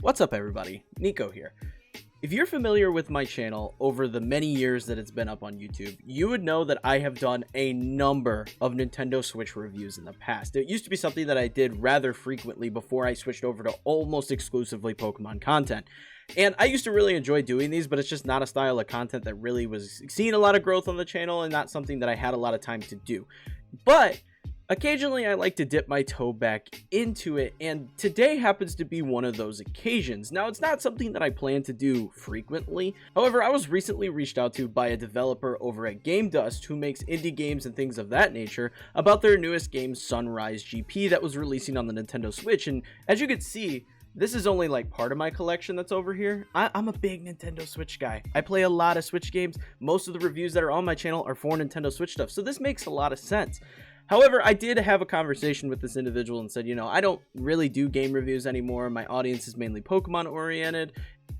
What's up everybody, Kneeckoh here. If you're familiar with my channel over the many years that it's been up on YouTube, you would know that I have done a number of Nintendo Switch reviews in the past. It used to be something that I did rather frequently before I switched over to almost exclusively Pokemon content. And I used to really enjoy doing these, but it's just not a style of content that really was seeing a lot of growth on the channel and not something that I had a lot of time to do. But occasionally I like to dip my toe back into it, and today happens to be one of those occasions. Now, it's not something that I plan to do frequently. However, I was recently reached out to by a developer over at Game Dust who makes indie games and things of that nature about their newest game, Sunrise GP, that was releasing on the Nintendo Switch. And as you can see, this is only like part of my collection that's over here. I'm a big Nintendo Switch guy. I play a lot of Switch games. Most of the reviews that are on my channel are for Nintendo Switch stuff, so this makes a lot of sense. However, I did have a conversation with this individual and said, you know, I don't really do game reviews anymore. My audience is mainly Pokemon oriented.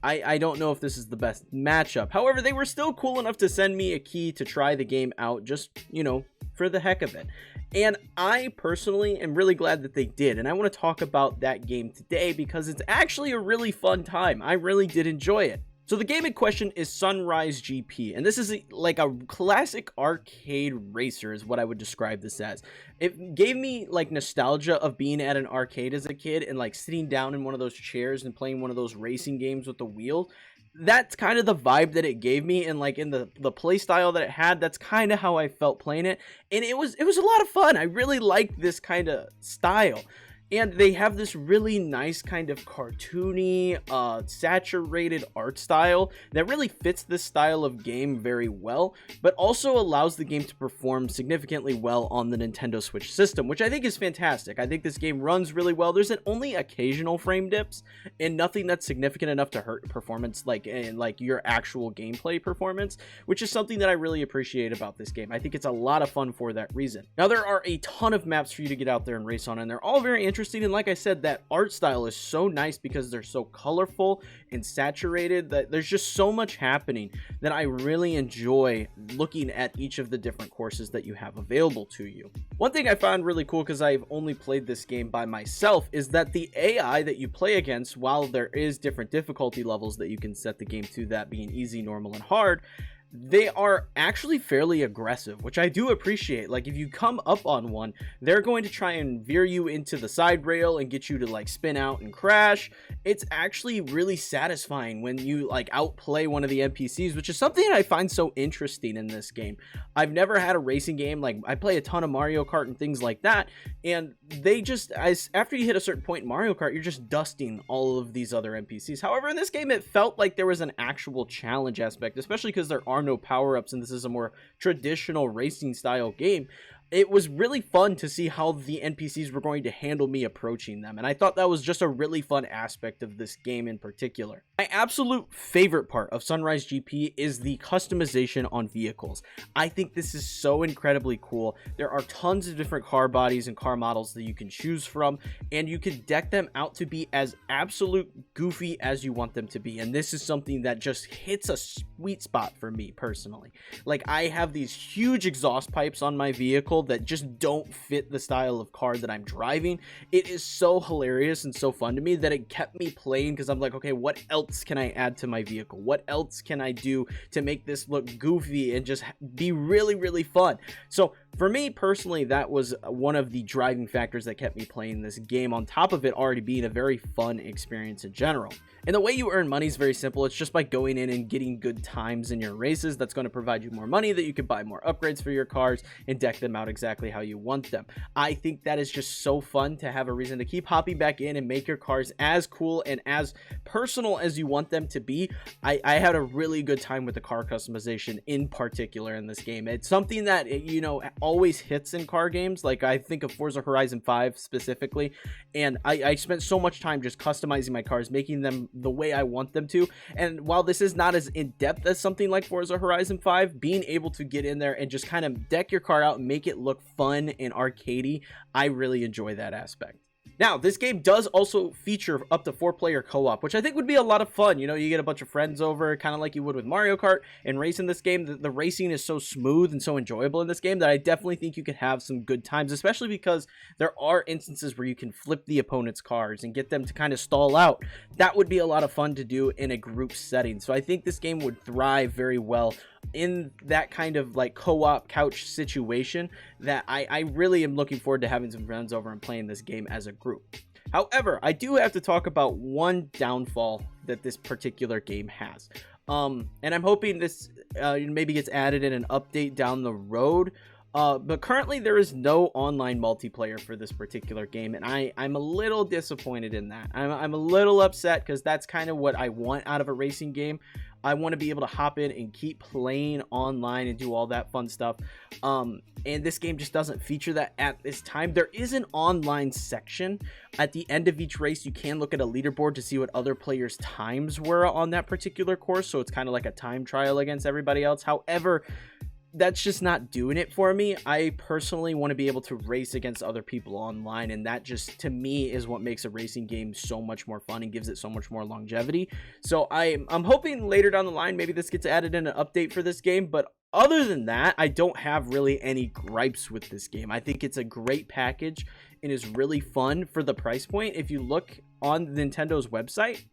I don't know if this is the best matchup. However, they were still cool enough to send me a key to try the game out, just, you know, for the heck of it. And I personally am really glad that they did. And I want to talk about that game today because it's actually a really fun time. I really did enjoy it. So the game in question is Sunrise GP, and this is like a classic arcade racer is what I would describe this as. It gave me like nostalgia of being at an arcade as a kid and like sitting down in one of those chairs and playing one of those racing games with the wheels. That's kind of the vibe that it gave me, and like in the play style that it had, that's kind of how I felt playing it, and it was a lot of fun. I really liked this kind of style. And they have this really nice kind of cartoony, saturated art style that really fits this style of game very well, but also allows the game to perform significantly well on the Nintendo Switch system, which I think is fantastic. I think this game runs really well. There's only occasional frame dips and nothing that's significant enough to hurt performance, like your actual gameplay performance, which is something that I really appreciate about this game. I think it's a lot of fun for that reason. Now, there are a ton of maps for you to get out there and race on, and they're all very interesting. And like I said, that art style is so nice because they're so colorful and saturated that there's just so much happening that I really enjoy looking at each of the different courses that you have available to you. One thing I found really cool, because I've only played this game by myself, is that the AI that you play against, while there is different difficulty levels that you can set the game to, that being easy, normal, and hard, they are actually fairly aggressive, which I do appreciate. Like, if you come up on one, they're going to try and veer you into the side rail and get you to like spin out and crash. It's actually really satisfying when you like outplay one of the NPCs, which is something I find so interesting in this game. I've never had a racing game, like I play a ton of Mario Kart and things like that, and they just, after you hit a certain point in Mario Kart, you're just dusting all of these other NPCs. However, in this game, it felt like there was an actual challenge aspect, especially because there are no power-ups and this is a more traditional racing style game. It was really fun to see how the NPCs were going to handle me approaching them, and I thought that was just a really fun aspect of this game in particular. My absolute favorite part of Sunrise GP is the customization on vehicles. I think this is so incredibly cool. There are tons of different car bodies and car models that you can choose from, and you can deck them out to be as absolute goofy as you want them to be, and this is something that just hits a sweet spot for me personally. Like, I have these huge exhaust pipes on my vehicle that just don't fit the style of car that I'm driving. It is so hilarious and so fun to me that it kept me playing, because I'm like, okay, what else can I add to my vehicle? What else can I do to make this look goofy and just be really, really fun? So for me personally, that was one of the driving factors that kept me playing this game, on top of it already being a very fun experience in general. And the way you earn money is very simple. It's just by going in and getting good times in your races. That's going to provide you more money that you can buy more upgrades for your cars and deck them out exactly how you want them. I think that is just so fun to have a reason to keep hopping back in and make your cars as cool and as personal as you want them to be. I had a really good time with the car customization in particular in this game. It's something that, you know, always hits in car games. Like, I think of Forza Horizon 5 specifically, and I spent so much time just customizing my cars, making them the way I want them to. And while this is not as in-depth as something like Forza Horizon 5, being able to get in there and just kind of deck your car out and make it look fun and arcadey, I really enjoy that aspect. Now, this game does also feature up to 4-player co-op, which I think would be a lot of fun. You know, you get a bunch of friends over, kind of like you would with Mario Kart, and racing this game. The racing is so smooth and so enjoyable in this game that I definitely think you could have some good times, especially because there are instances where you can flip the opponent's cars and get them to kind of stall out. That would be a lot of fun to do in a group setting. So I think this game would thrive very well in that kind of like co-op couch situation that I really am looking forward to having some friends over and playing this game as a group. However, I do have to talk about one downfall that this particular game has. And I'm hoping this maybe gets added in an update down the road. But currently there is no online multiplayer for this particular game, and I'm a little disappointed in that. I'm a little upset because that's kind of what I want out of a racing game. I want to be able to hop in and keep playing online and do all that fun stuff. And this game just doesn't feature that at this time. There is an online section. At the end of each race, you can look at a leaderboard to see what other players' times were on that particular course. So it's kind of like a time trial against everybody else. However, that's just not doing it for me. I personally want to be able to race against other people online, and that just, to me, is what makes a racing game so much more fun and gives it so much more longevity. So I'm hoping later down the line maybe this gets added in an update for this game, but other than that, I don't have really any gripes with this game. I think it's a great package and is really fun for the price point. If you look on Nintendo's website,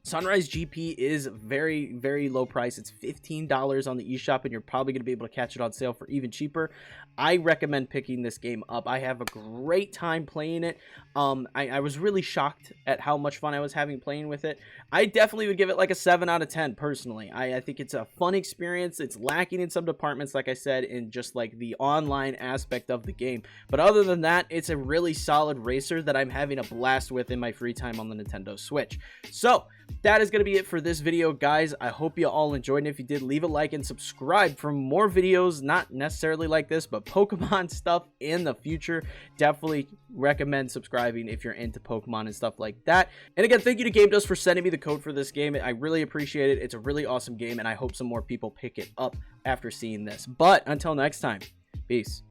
Sunrise GP is very, very low price. It's $15 on the eShop, and you're probably going to be able to catch it on sale for even cheaper. I recommend picking this game up. I have a great time playing it. I was really shocked at how much fun I was having playing with it. I definitely would give it like a 7 out of 10 personally. I think it's a fun experience. It's lacking in some departments, like I said, in just like the online aspect of the game. But other than that, it's a really solid racer that I'm having a blast with in my free time on the Nintendo Switch. So that is going to be it for this video, guys. I hope you all enjoyed, and if you did, leave a like and subscribe for more videos, not necessarily like this, but Pokemon stuff in the future. Definitely recommend subscribing if you're into Pokemon and stuff like that. And again, thank you to GameDust for sending me the code for this game. I really appreciate it. It's a really awesome game, and I hope some more people pick it up after seeing this. But until next time, peace.